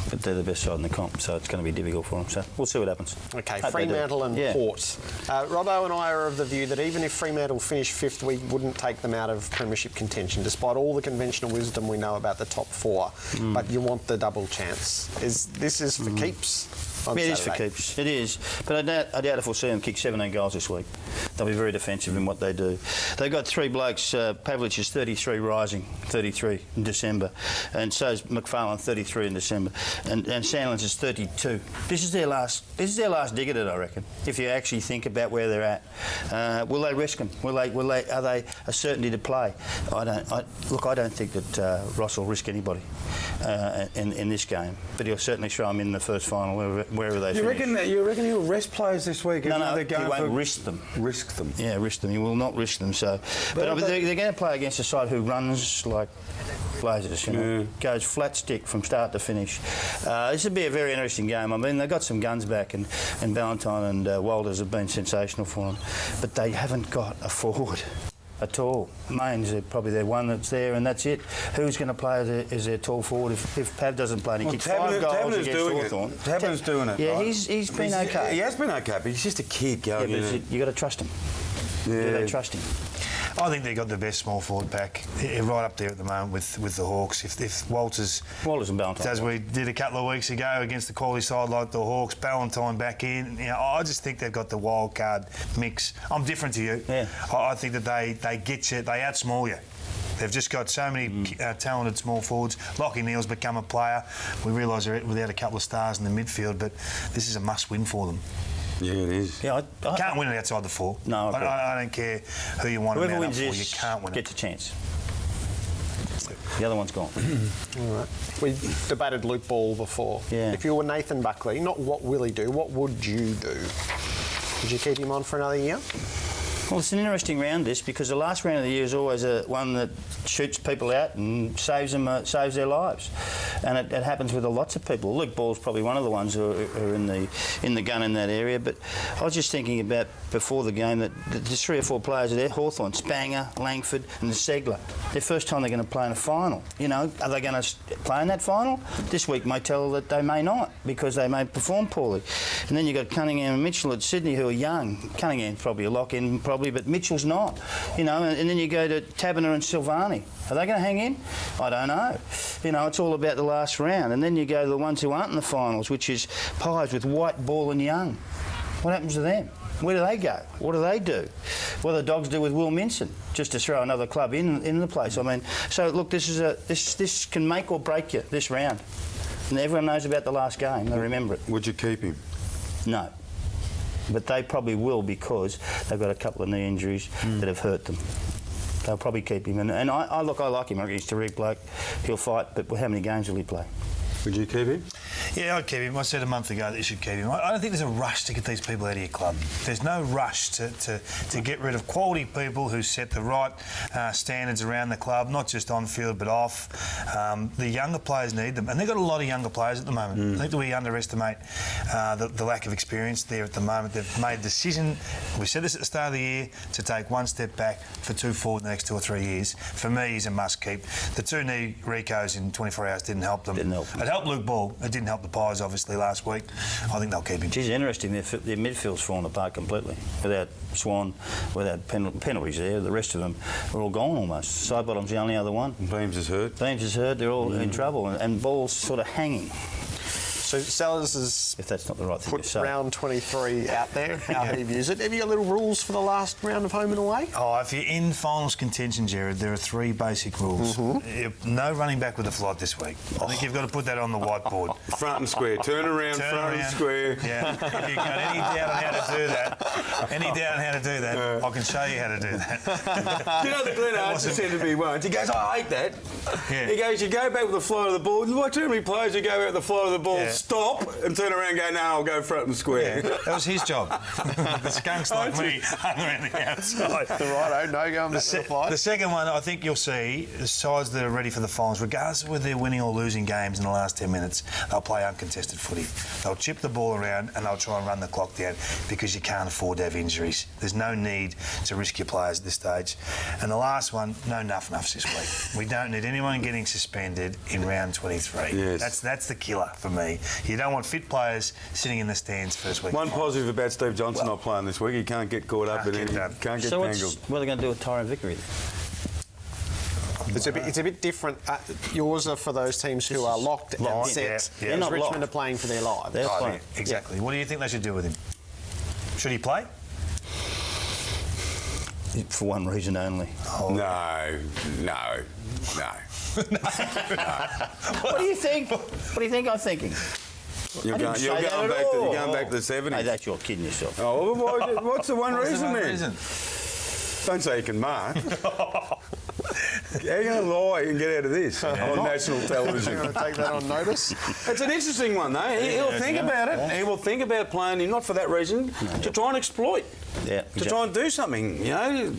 But they're the best side in the comp, so it's going to be difficult for them. So we'll see what happens. Okay, Fremantle and Port. Robbo and I are of the view that even if Fremantle finished 5th, we wouldn't take them out of premiership contention, despite all the conventional wisdom we know about the top 4. But you want the double chance. This is for keeps? It is for keeps. It is. But I doubt if we'll see them kick 17 goals this week. They'll be very defensive in what they do. They've got 3 blokes. Pavlich is 33 rising, 33 in December. And so is McFarlane, 33 in December. And Sandlands is 32. This is their last dig at it, I reckon, if you actually think about where they're at. Will they risk them? Are they a certainty to play? I don't think that Ross will risk anybody in this game. But he'll certainly show them in the first final, wherever they finish. You reckon he'll rest players this week? No, he won't risk them. Risk them? Yeah, risk them. He will not risk them. So, but they're going to play against a side who runs like blazers, goes flat stick from start to finish. This would be a very interesting game. I mean, they've got some guns back, and Valentine and Walters have been sensational for them, but they haven't got a forward at all. Main's probably their one that's there, and that's it. Who's going to play as their tall forward if Pav doesn't play? And he kicked 5 goals against Hawthorn. Taberner's doing it. Yeah, right? he's been okay. He has been okay, but he's just a kid going. Yeah, but you got to trust him. Yeah. Do they trust him? I think they've got the best small forward pack right up there at the moment with the Hawks. If Walters and Ballantyne, as we did a couple of weeks ago against the quality side like the Hawks, Ballantyne back in, I just think they've got the wild card mix. I'm different to you. Yeah. I think that they get you, they outsmall you. They've just got so many talented small forwards. Lockie Neal's become a player. We realise they're without a couple of stars in the midfield, but this is a must-win for them. Yeah, it is. Yeah, I can't win it outside the 4. No, I don't care who you want to whoever mount up wins for. this You can't win gets it. a chance. The other one's gone. All right. We debated Luke Ball before. Yeah. If you were Nathan Buckley, not what will he do, what would you do? Would you keep him on for another year? Well, it's an interesting round, this, because the last round of the year is always one that shoots people out and saves their lives, and it happens with lots of people. Luke Ball's probably one of the ones who are in the gun in that area. But I was just thinking about before the game that there's 3 or 4 players there: Hawthorn, Spanger, Langford, and Segler. Their first time they're going to play in a final. Are they going to play in that final? This week may tell that they may not, because they may perform poorly. And then you've got Cunningham and Mitchell at Sydney, who are young. Cunningham's probably a lock-in, but Mitchell's not. And then you go to Taberner and Silvani. Are they going to hang in? I don't know. It's all about the last round. And then you go to the ones who aren't in the finals, which is Pies with White, Ball and Young. What happens to them? Where do they go? What do they do? What do the Dogs do with Will Minson? Just to throw another club in the place. I mean, so look, this can make or break you, this round. And everyone knows about the last game. They remember it. Would you keep him? No. But they probably will, because they've got a couple of knee injuries that have hurt them. They'll probably keep him. And I like him. I reckon he's a terrific bloke. He'll fight, but how many games will he play? Would you keep him? Yeah, I'd keep him. I said a month ago that you should keep him. I don't think there's a rush to get these people out of your club. There's no rush to get rid of quality people who set the right standards around the club, not just on field but off. The younger players need them, and they've got a lot of younger players at the moment. I think that we underestimate the lack of experience there at the moment. They've made a decision, we said this at the start of the year, to take one step back for 2 forward in the next 2 or 3 years. For me, he's a must keep. The 2 knee recos in 24 hours didn't help them. It helped Luke Ball. It didn't help the Pies, obviously, last week. I think they'll keep him. Geez, interesting. Their midfield's fallen apart completely. Without Swan, without penalties there, the rest of them are all gone almost. Sidebottom's the only other one. Beams is hurt. They're all in trouble, and Ball's sort of hanging. So Sellers has if that's not the right thing put to say. round 23 out there, how he views it. Have you got little rules for the last round of home and away? Oh, if you're in finals contention, Jared, there are 3 basic rules. No running back with a flight this week. I think you've got to put that on the whiteboard. Front and square. Turn around, front and square. Yeah. If you've got any doubt on how to do that, I can show you how to do that. You know, the Glenn Archer said to me once, he goes, I hate that. Yeah. He goes, you go back with the fly of the ball. Watch too many players who go out with the fly of the ball, stop, and turn around and go, no, I'll go front and square. Yeah, that was his job. The skunks like me hung around the outside. Righto, no going back to the fly. The second one, I think you'll see, the sides that are ready for the finals, regardless of whether they're winning or losing games in the last 10 minutes, they'll play uncontested footy. They'll chip the ball around and they'll try and run the clock down because you can't afford to have injuries. There's no need to risk your players at this stage. And the last one, no nuff-nuffs this week. We don't need anyone getting suspended in round 23. Yes. That's the killer for me. You don't want fit players sitting in the stands first week. One positive about Steve Johnson not playing this week, he can't get caught up in anything. Can't get tangled. What are they going to do with Tyrone Vickery? It's a bit different. Yours are for those teams who are locked and set. Yeah. They're not Richmond are playing for their lives. They're playing. Exactly. What do you think they should do with him? Should he play? For one reason only. Oh. No. What do you think? What do you think I'm thinking? You're going back to the 70s. Hey, that's you're kidding yourself. Oh, what's the one reason then? Don't say you can mark. How are you going to lie and get out of this on national television? You're going to take that on notice? It's an interesting one, though. He'll think about it. He will think about playing him, not for that reason, to try and exploit. Yeah, to try and do something. You know,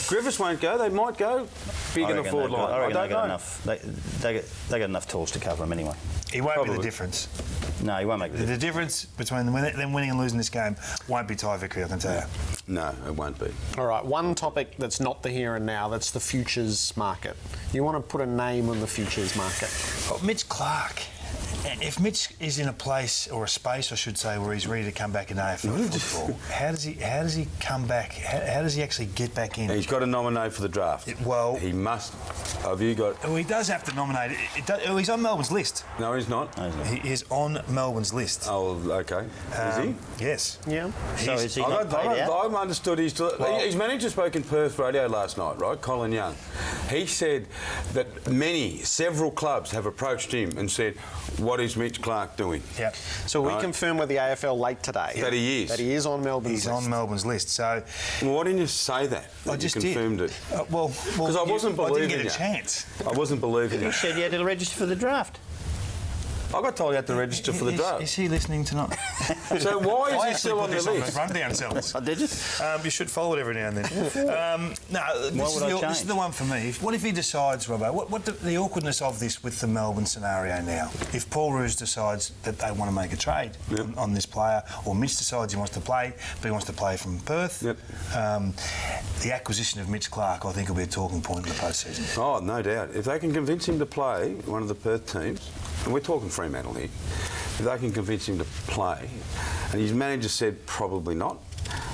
Griffiths won't go. They might go. Big and a forward line. I reckon they got enough. They got enough tools to cover him anyway. He won't be the difference. No, he won't make the difference. The difference between them winning and losing this game won't be Ty Vickery, I can tell you. No, it won't be. All right, one topic that's not the here and now, that's the futures market. You want to put a name on the futures market? Oh, Mitch Clark. If Mitch is in a place, or a space I should say, where he's ready to come back in AFL football, how does he come back? How does he actually get back in? He's got to nominate for the draft. He must. Have you got? Well, he does have to nominate. He's on Melbourne's list. No, he's not. He is on Melbourne's list. Oh, okay. Is he? Yes. Yeah. So is he not paid out? I've understood his manager spoke in Perth radio last night, right? Colin Young. He said that several clubs have approached him and said, what is Mitch Clark doing? Yeah. So we confirmed with the AFL late today that he is. That he is on Melbourne's list. He's on Melbourne's list. So, well, why didn't you say that? I just confirmed did. it. Because I wasn't believing I didn't get a chance. I wasn't believing You it. said you had to register for the draft. I got told you had to register for the draft. Is he listening tonight? So why is he still on the list? On the rundown cells. Did you? You should follow it every now and then. This is the one for me. What if he decides, Robbo? What the awkwardness of this with the Melbourne scenario now? If Paul Roos decides that they want to make a trade on this player, or Mitch decides he wants to play, but he wants to play from Perth, the acquisition of Mitch Clark, I think, will be a talking point in the postseason. Oh, no doubt. If they can convince him to play one of the Perth teams, and we're talking Fremantle here, if they can convince him to play, and his manager said probably not,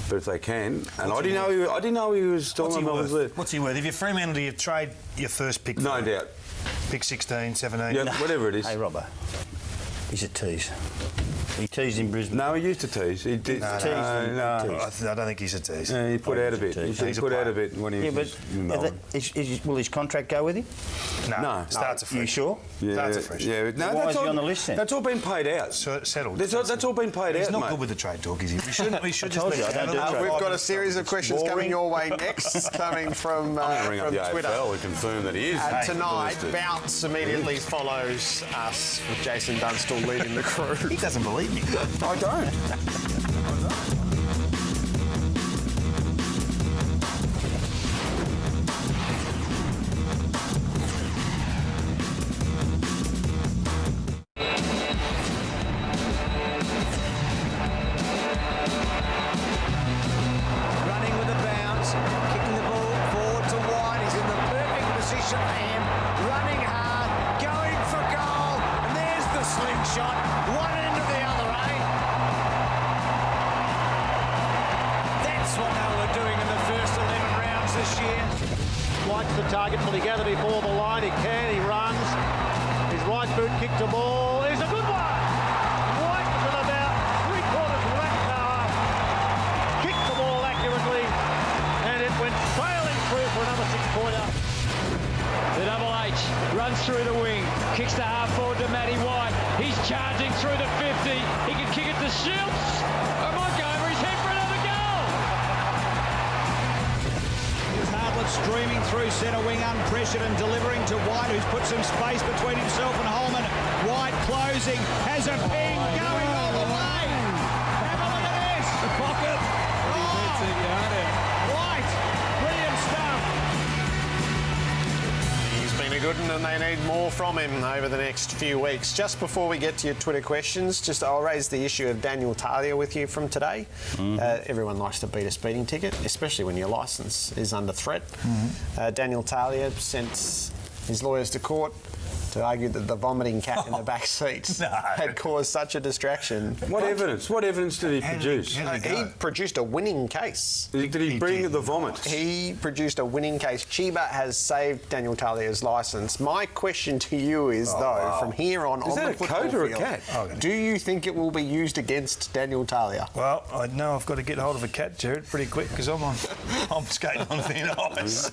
but if they can, and I didn't know he was still on Melbourne's list. What's he worth? If you're Fremantle, do you trade your first pick? No doubt. Pick 16, 17? Yeah, whatever it is. Hey, Robbo, he's a tease. He teased in Brisbane. No, he used to tease. He did. No. I don't think he's a tease. Yeah, he put out a bit. He put out a bit when he was in Melbourne. Will his contract go with him? No. Starts afresh. You sure? Starts afresh. Yeah. No, why is he on the list then? That's all been paid out. Settled. That's all been paid out, He's not mate. good with the trade talk, is he? We should I told you, I don't do trade. We've got a series of questions coming your way next, coming from I'm going to ring up the Twitter. AFL and confirm that he is. Tonight, Bounce immediately follows us with Jason Dunstall leading the crew. He doesn't believe me. I don't. Running with a bounce, kicking the ball forward to White. He's in the perfect position for him. Running hard, going for goal. And there's the slingshot. One end to the other, eh? That's what they were doing in the first 11 rounds this year. White's the target. Will he gather before the line? He can. He runs. His right boot kicked the ball. It's a good one. through the wing, kicks the half forward to Matty White. He's charging through the 50. He can kick it to Schultz. Oh, Montgomery's head for another goal. Hartlett streaming through centre wing, unpressured and delivering to White, who's put some space between himself and Holman. White closing, has a ping, going all the way. Have a look at this. The pocket. White, brilliant stuff. He's been a good one and they need more from him over the next few weeks. Just before we get to your Twitter questions, I'll raise the issue of Daniel Talia with you from today. Everyone likes to beat a speeding ticket, especially when your licence is under threat. Daniel Talia sent his lawyers to court to argue that the vomiting cat in the back seat had caused such a distraction. What evidence? What evidence did he produce? He produced a winning case. Did he bring the vomit? He produced a winning case. Chiba has saved Daniel Talia's licence. My question to you is, from here on is the that a football coat or a field, cat? do you think it will be used against Daniel Talia? Well, I know I've got to get hold of a cat, Jared, pretty quick because I'm skating on thin ice.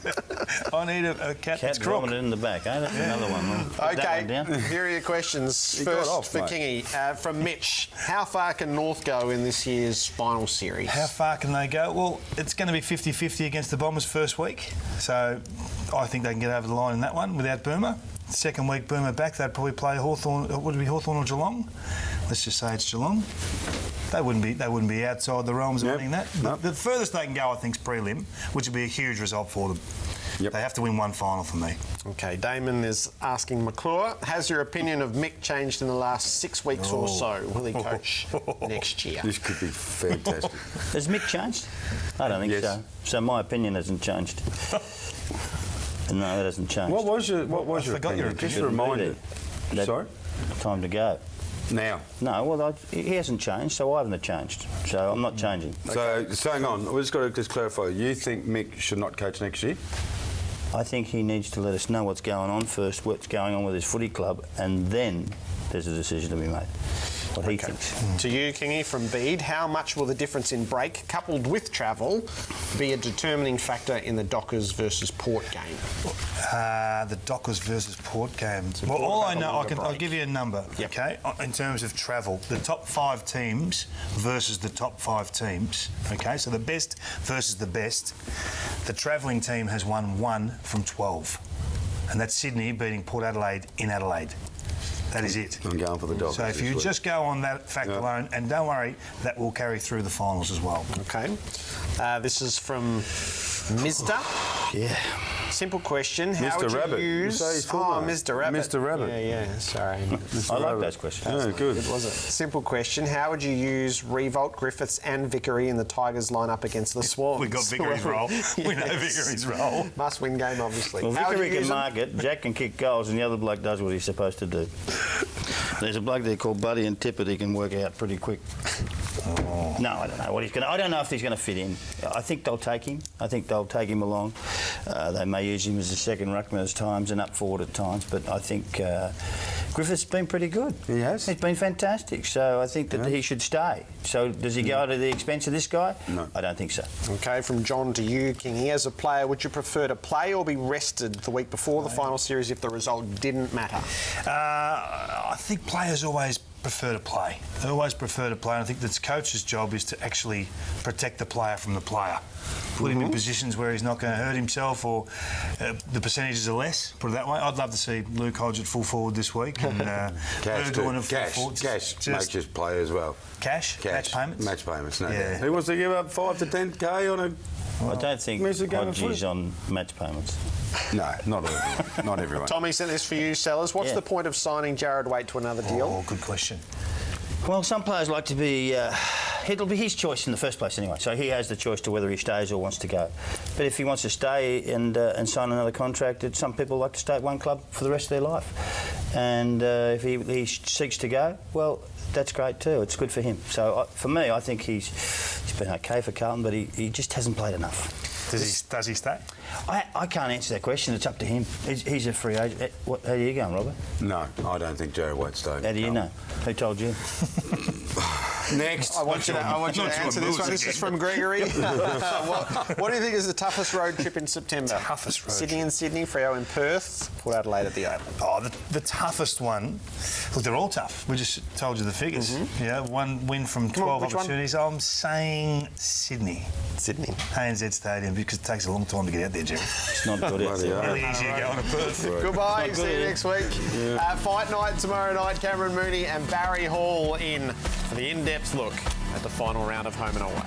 I need a cat that's crook. Vomited in the back, eh? That's another one. Okay, here are your questions. First for Kingy, from Mitch. How far can North go in this year's final series? How far can they go? Well, it's going to be 50-50 against the Bombers first week. So I think they can get over the line in that one without Burma. Second week, Burma back, they'd probably play Hawthorn. Would it be Hawthorn or Geelong? Let's just say it's Geelong. They wouldn't be outside the realms of winning that. The furthest they can go, I think, is prelim, which would be a huge result for them. They have to win one final for me. Okay, Damon is asking McClure, has your opinion of Mick changed in the last 6 weeks or so? Will he coach next year? This could be fantastic. Has Mick changed? I don't think so. So my opinion hasn't changed. No, it hasn't changed. What was your opinion? Just a reminder. Sorry? Time to go. Now? No, well, he hasn't changed, so I haven't changed. So I'm not changing. So, hang on, we've just got to just clarify. You think Mick should not coach next year? I think he needs to let us know what's going on first, what's going on with his footy club, and then there's a decision to be made. What he thinks. To you, Kingy, from Bede, how much will the difference in break, coupled with travel, be a determining factor in the Dockers versus Port game? The Dockers versus Port game. Well, all I know, I'll give you a number, okay? In terms of travel, the top 5 teams versus the top 5 teams, okay? So the best versus the best. The travelling team has won 1 from 12, and that's Sydney beating Port Adelaide in Adelaide. That is it. I'm going for the Dockers. So if you just go on that fact alone, and don't worry, that will carry through the finals as well. Okay. This is from Mr. Yeah. Simple question. How Mr. would Rabbit. you use... Mr. Rabbit. Mr. Rabbit. Yeah, sorry. I like those questions. Yeah, good. Was it? Simple question. How would you use Revolt, Griffiths and Vickery in the Tigers lineup against the Swans? We've got Vickery's role. We know Vickery's role. Must win game, obviously. Well, Vickery can mark it, Jack can kick goals, and the other bloke does what he's supposed to do. There's a bloke there called Buddy and Tippett he can work out pretty quick. No, I don't know what he's going to... I don't know if he's going to fit in. I think they'll take him. I think they'll take him along. They may use him as a second ruckman at times and up forward at times, but I think Griffith's been pretty good. He has. He's been fantastic, so I think that he should stay. So does he go to the expense of this guy? No. I don't think so. Okay, from John to you, Kingy. As a player, would you prefer to play or be rested the week before the final series if the result didn't matter? I think players always prefer to play. They always prefer to play, and I think the coach's job is to actually protect the player from the player. Put him in positions where he's not going to hurt himself, or the percentages are less, put it that way. I'd love to see Luke Hodge at full forward this week. And Burgoyne at full forward. Cash makes us play as well. Cash? Match payments? Match payments, no doubt. Who wants to give up 5 to 10k on a... I don't think Hodgie's on match payments. No, not everyone. Tommy sent this for you, Sellers. What's the point of signing Jared Waite to another deal? Oh, good question. Well, some players like to be... it'll be his choice in the first place anyway, so he has the choice to whether he stays or wants to go. But if he wants to stay and sign another contract, some people like to stay at one club for the rest of their life. And if he seeks to go, well, that's great too. It's good for him. So for me, I think he's been okay for Carlton, but he just hasn't played enough. Does he stay? I can't answer that question. It's up to him. He's a free agent. How are you going, Robert? No, I don't think Jared Waite's staying. How do you know? Who told you? Next. I want you to answer this one. This is from Gregory. What do you think is the toughest road trip in September? Toughest road Sydney and Sydney, Freo in Perth, Port Adelaide at the Oval. Oh, the toughest one. Look, they're all tough. We just told you the figures. Yeah, one win from 12 opportunities. I'm saying Sydney. Sydney. ANZ Stadium, because it takes a long time to get out there, Jerry. It's not good out there. Really easy to go on a Perth. Goodbye. See you next week. Fight night tomorrow night. Cameron Mooney and Barry Hall in for the in-depth look at the final round of home and away.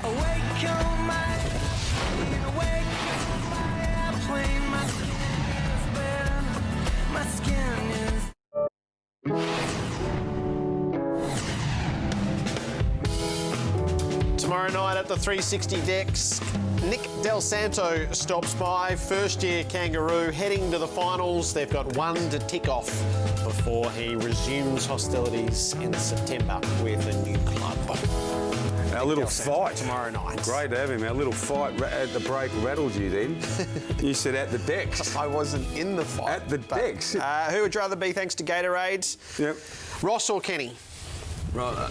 Tomorrow night at the 360 decks, Nick Del Santo stops by, first-year Kangaroo, heading to the finals. They've got one to tick off before he resumes hostilities in September with a new club. Our little fight tomorrow night. Great to have him. Our little fight at the break rattled you then. You said at the decks. I wasn't in the fight. At the decks. Who would you rather be thanks to Gatorade? Yep. Ross or Kenny? Right.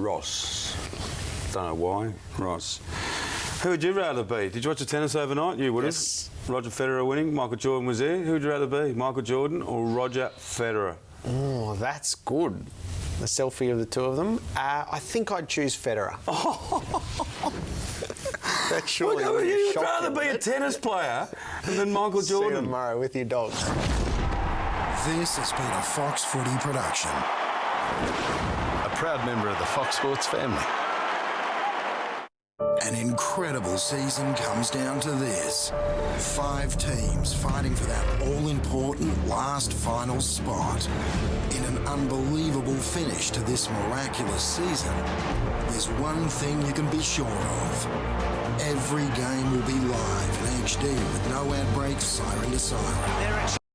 Ross. Don't know why. Ross. Who would you rather be? Did you watch the tennis overnight? You would have. Yes. Roger Federer winning. Michael Jordan was there. Who would you rather be? Michael Jordan or Roger Federer? Oh, that's good. The selfie of the two of them. I think I'd choose Federer. That surely Look, would you'd shock rather you, be a tennis player than Michael See you Jordan. tomorrow with your dog. This has been a Fox Footy production. A proud member of the Fox Sports family. An incredible season comes down to this. 5 teams fighting for that all-important last final spot. In an unbelievable finish to this miraculous season, there's one thing you can be sure of. Every game will be live in HD with no ad breaks, siren to siren.